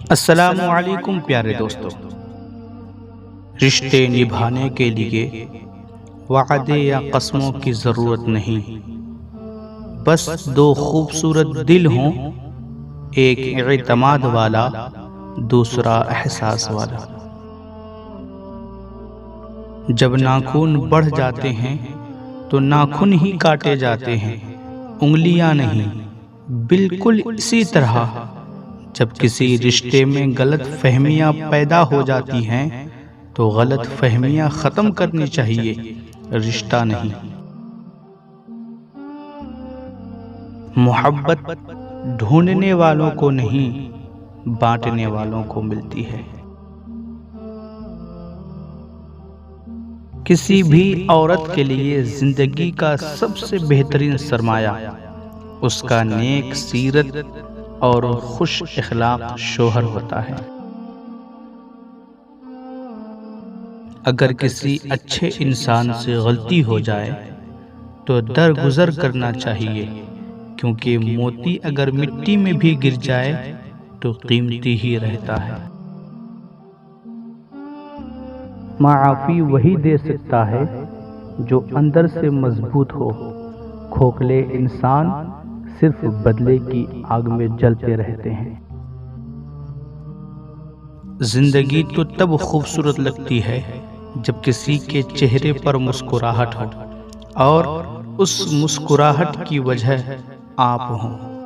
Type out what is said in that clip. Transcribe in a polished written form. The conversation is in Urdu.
السلام علیکم پیارے دوستو۔ رشتے نبھانے کے لیے وعدے یا قسموں کی ضرورت نہیں، بس دو خوبصورت دل ہوں، ایک اعتماد والا، دوسرا احساس والا۔ جب ناخن بڑھ جاتے ہیں تو ناخن ہی کاٹے جاتے ہیں، انگلیاں نہیں۔ بالکل اسی طرح جب کسی رشتے میں غلط فہمیاں پیدا ہو جاتی ہیں تو غلط فہمیاں ختم کرنی چاہیے، رشتہ نہیں۔ محبت ڈھونڈنے والوں کو نہیں، بانٹنے والوں کو ملتی ہے۔ کسی بھی عورت کے لیے زندگی کا سب سے بہترین سرمایہ اس کا نیک سیرت اور خوش اخلاق شوہر ہوتا ہے۔ اگر کسی اچھے انسان سے غلطی ہو جائے تو درگزر کرنا چاہیے، کیونکہ موتی اگر مٹی میں بھی گر جائے تو قیمتی ہی رہتا ہے۔ معافی وہی دے سکتا ہے جو اندر سے مضبوط ہو، کھوکھلے انسان صرف بدلے کی آگ میں جلتے رہتے ہیں۔ زندگی تو تب خوبصورت لگتی ہے جب کسی کے چہرے پر مسکراہٹ ہو اور اس مسکراہٹ کی وجہ آپ ہوں۔